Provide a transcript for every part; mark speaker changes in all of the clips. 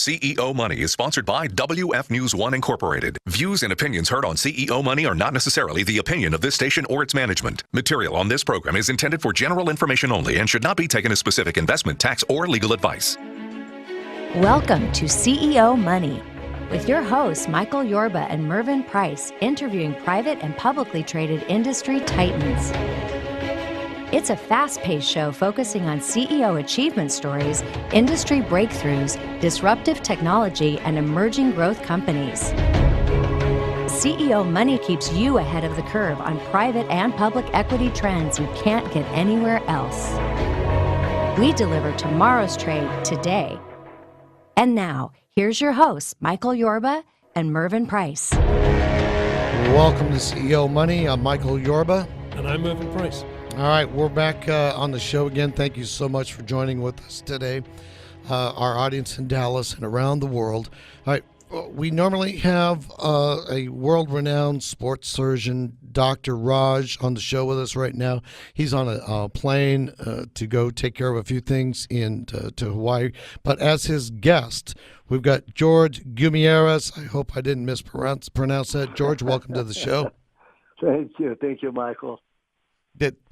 Speaker 1: CEO Money is sponsored by WF News 1 Incorporated. Views and opinions heard on CEO Money are not necessarily the opinion of this station or its management. Material on this program is intended for general information only and should not be taken as specific investment, tax, or legal advice.
Speaker 2: Welcome to CEO Money, with your hosts Michael Yorba and Mervyn Price, interviewing private and publicly traded industry titans. It's a fast-paced show focusing on CEO achievement stories, industry breakthroughs, disruptive technology, and emerging growth companies. CEO Money keeps you ahead of the curve on private and public equity trends you can't get anywhere else. We deliver tomorrow's trade today. And now, here's your hosts, Michael Yorba and Mervyn Price.
Speaker 3: Welcome to CEO Money. I'm Michael Yorba.
Speaker 4: And I'm Mervyn Price.
Speaker 3: All right, we're back on the show again. Thank you so much for joining with us today, our audience in Dallas and around the world. All right, we normally have a world-renowned sports surgeon, Dr. Raj, on the show with us right now. He's on a plane to go take care of a few things to Hawaii. But as his guest, we've got Jorge Guimaraes. I hope I didn't mispronounce that. George, welcome to the show.
Speaker 5: Thank you, Michael.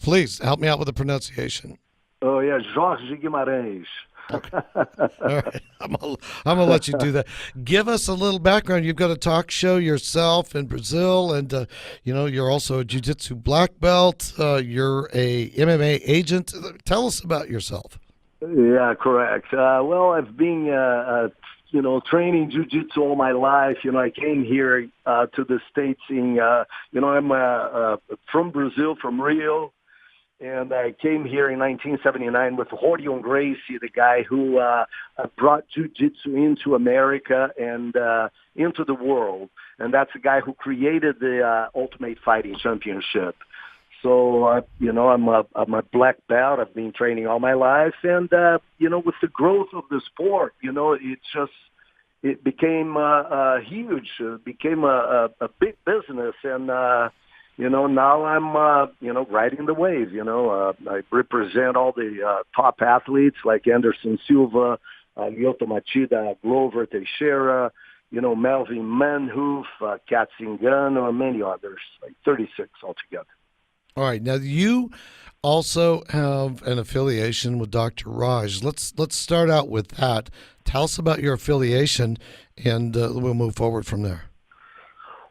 Speaker 3: Please help me out with the pronunciation.
Speaker 5: Oh, yeah, Jorge Guimaraes.
Speaker 3: Okay. All right. I'm gonna let you do that. Give us a little background. You've got a talk show yourself in Brazil, and you're also a Jiu-Jitsu Blackbelt. You're a MMA agent. Tell us about yourself.
Speaker 5: Yeah, correct. Well, I've been training Jiu-Jitsu all my life. I came here to the States I'm from Brazil, from Rio. And I came here in 1979 with Jorge Guimaraes, the guy who brought Jiu-Jitsu into America and into the world. And that's the guy who created the Ultimate Fighting Championship. So, I'm a black belt. I've been training all my life. And, with the growth of the sport, it became huge. It became a big business. And, now I'm, riding the wave. I represent all the top athletes like Anderson Silva, Lyoto Machida, Glover Teixeira, Melvin Manhoef, Kat Zingano, and many others, like 36 altogether.
Speaker 3: All right. Now, you also have an affiliation with Dr. Raj. Let's start out with that. Tell us about your affiliation, and we'll move forward from there.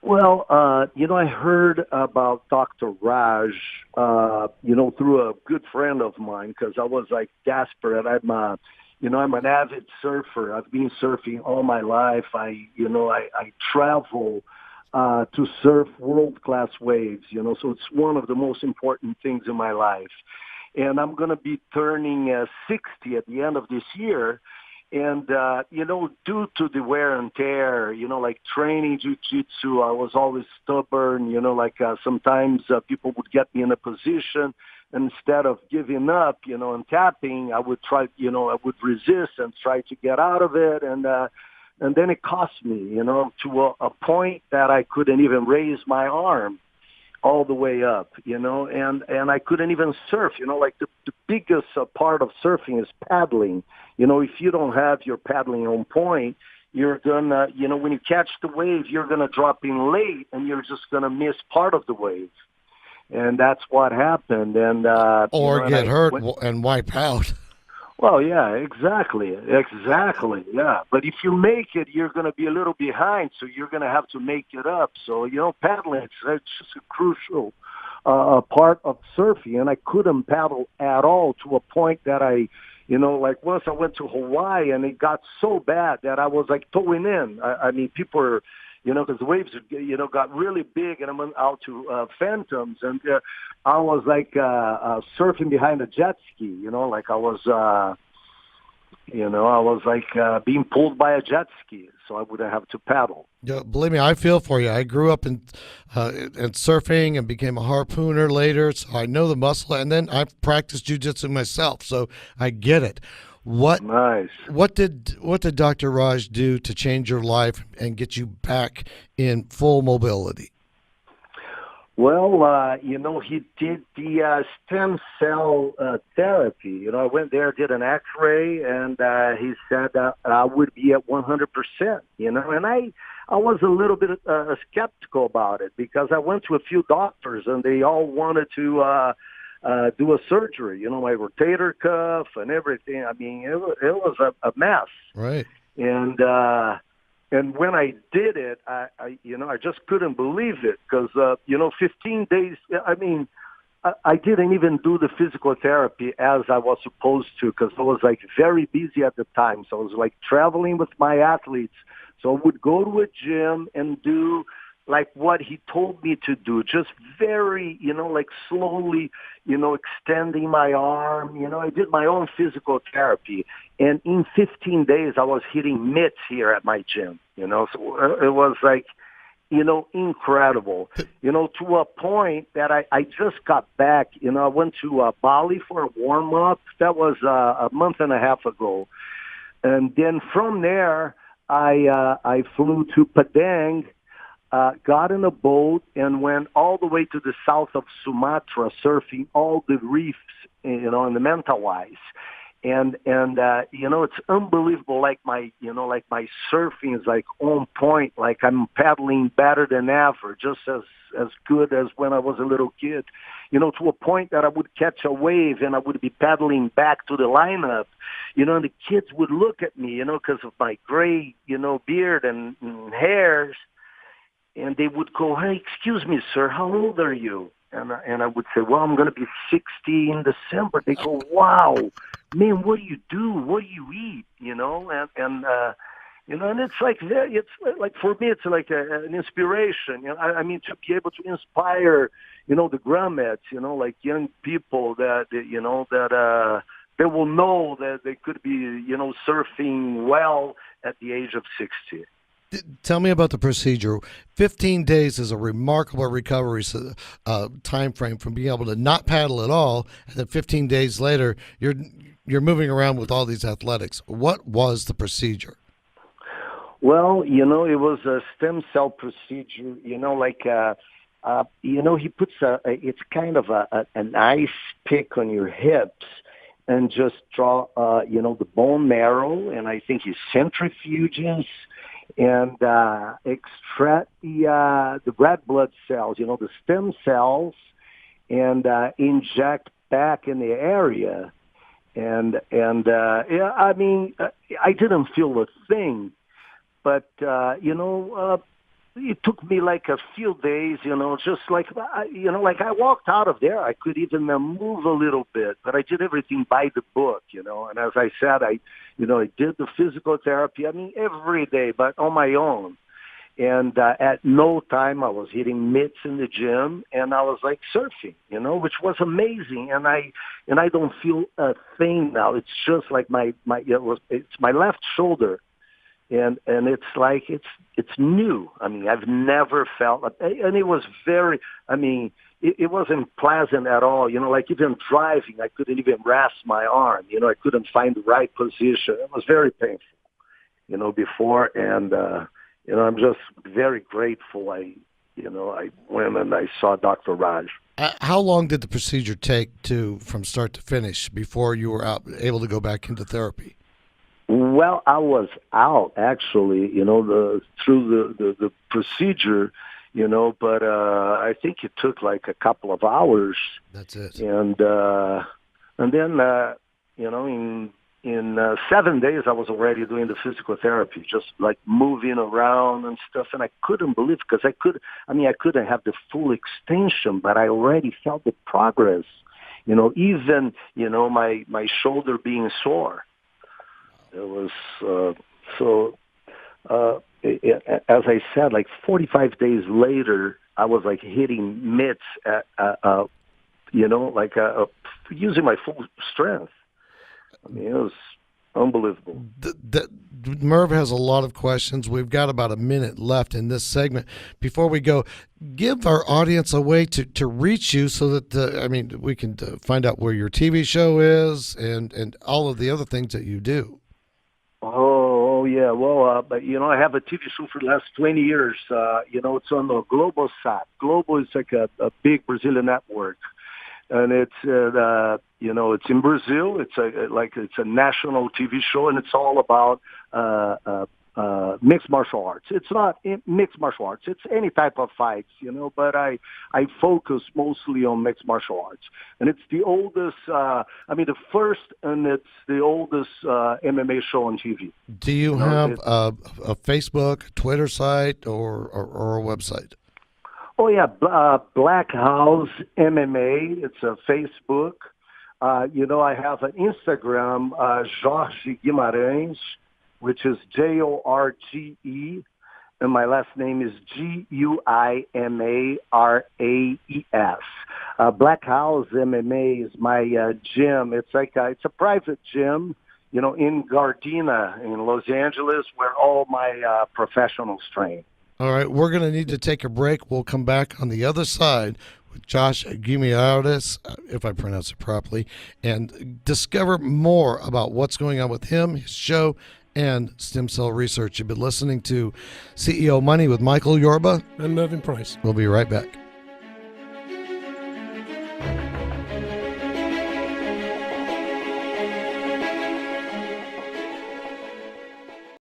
Speaker 5: Well, I heard about Dr. Raj, through a good friend of mine because I was like desperate. I'm an avid surfer. I've been surfing all my life. I travel to surf world-class waves, so it's one of the most important things in my life. And I'm going to be turning 60 at the end of this year. And, due to the wear and tear, like training jiu-jitsu, I was always stubborn, sometimes people would get me in a position. Instead of giving up, and tapping, I would try, I would resist and try to get out of it. And then it cost me, to a point that I couldn't even raise my arm all the way up, and I couldn't even surf, the biggest part of surfing is paddling. If you don't have your paddling on point, you're gonna, when you catch the wave, you're gonna drop in late and you're just gonna miss part of the wave. And that's what happened. And
Speaker 3: or get hurt and wipe out.
Speaker 5: Well, yeah, exactly, yeah. But if you make it, you're going to be a little behind, so you're going to have to make it up. So, paddling, it's just a crucial part of surfing, and I couldn't paddle at all to a point that I, once I went to Hawaii, and it got so bad that I was, towing in. I mean, people are, because the waves, got really big, and I went out to Phantoms, and I was surfing behind a jet ski, I was, being pulled by a jet ski, so I wouldn't have to paddle.
Speaker 3: Yeah, believe me, I feel for you. I grew up in surfing and became a harpooner later, so I know the muscle, and then I've practiced jiu-jitsu myself, so I get it.
Speaker 5: Nice.
Speaker 3: What did Dr. Raj do to change your life and get you back in full mobility?
Speaker 5: Well, he did the stem cell therapy. I went there, did an X-ray, and he said I would be at 100%. And I was a little bit skeptical about it because I went to a few doctors and they all wanted to do a surgery. My rotator cuff and everything. I mean, it was a mess.
Speaker 3: Right.
Speaker 5: And when I did it, I just couldn't believe it because, 15 days, I didn't even do the physical therapy as I was supposed to because I was like very busy at the time. So I was like traveling with my athletes. So I would go to a gym and do like what he told me to do, just very, like slowly, extending my arm. I did my own physical therapy. And in 15 days, I was hitting mitts here at my gym, So it was like, incredible, to a point that I just got back. I went to Bali for a warm-up. That was a month and a half ago. And then from there, I flew to Padang, got in a boat and went all the way to the south of Sumatra, surfing all the reefs, in the Mentawais. And it's unbelievable. Like my surfing is like on point. Like I'm paddling better than ever, just as good as when I was a little kid. To a point that I would catch a wave and I would be paddling back to the lineup. And the kids would look at me, because of my gray, beard and hairs. And they would go, "Hey, excuse me, sir, how old are you?" And I would say, "Well, I'm going to be 60 in December." They go, "Wow, man, what do you do? What do you eat?" And it's like for me, it's like an inspiration. To be able to inspire, the grummets, like young people that they will know that they could be, surfing well at the age of 60.
Speaker 3: Tell me about the procedure. 15 days is a remarkable recovery time frame from being able to not paddle at all, and then 15 days later, you're moving around with all these athletics. What was the procedure?
Speaker 5: Well, it was a stem cell procedure. He puts it's kind of an ice pick on your hips and just draw, the bone marrow, and I think he centrifuges and extract the red blood cells, the stem cells, and inject back in the area. I didn't feel a thing, but it took me like a few days, just like I walked out of there. I could even move a little bit, but I did everything by the book, And as I said, I did the physical therapy, every day, but on my own. And at no time I was hitting mitts in the gym, and I was like surfing, which was amazing. And I don't feel a thing now. It's just like it's my left shoulder. And it's like it's new. I've never felt, and it was very. It wasn't pleasant at all. Like even driving, I couldn't even rest my arm. I couldn't find the right position. It was very painful. Before, and I'm just very grateful. I went and I saw Dr. Raj.
Speaker 3: How long did the procedure take from start to finish before you were able to go back into therapy?
Speaker 5: Well, I was out actually, through the procedure, but I think it took like a couple of hours.
Speaker 3: That's it.
Speaker 5: And then, in 7 days, I was already doing the physical therapy, just like moving around and stuff. And I couldn't believe because I couldn't have the full extension, but I already felt the progress. Even my shoulder being sore. It was as I said, like 45 days later, I was like hitting mitts at, using my full strength. It was unbelievable.
Speaker 3: Merv has a lot of questions. We've got about a minute left in this segment. Before we go, give our audience a way to reach you so that, we can find out where your TV show is and all of the other things that you do.
Speaker 5: Oh, yeah. Well, but I have a TV show for the last 20 years. It's on the Globo Sat. Globo is like a big Brazilian network, and it's it's in Brazil. It's a national TV show, and it's all about mixed martial arts. It's not mixed martial arts. It's any type of fights, but I focus mostly on mixed martial arts. And it's the oldest, the first, and it's the oldest MMA show on TV.
Speaker 3: Do you have a Facebook, Twitter site, or a website?
Speaker 5: Oh, yeah, Black House MMA. It's a Facebook. I have an Instagram, Jorge Guimaraes, which is Jorge, and my last name is Guimares. Black House MMA is my gym. It's it's a private gym, in Gardena in Los Angeles, where all my professionals train.
Speaker 3: All right, we're going to need to take a break. We'll come back on the other side with Jorge Guimaraes, if I pronounce it properly, and discover more about what's going on with him, his show, and stem cell research. You've been listening to CEO Money with Michael Yorba
Speaker 4: and Mervyn Price.
Speaker 3: We'll be right back.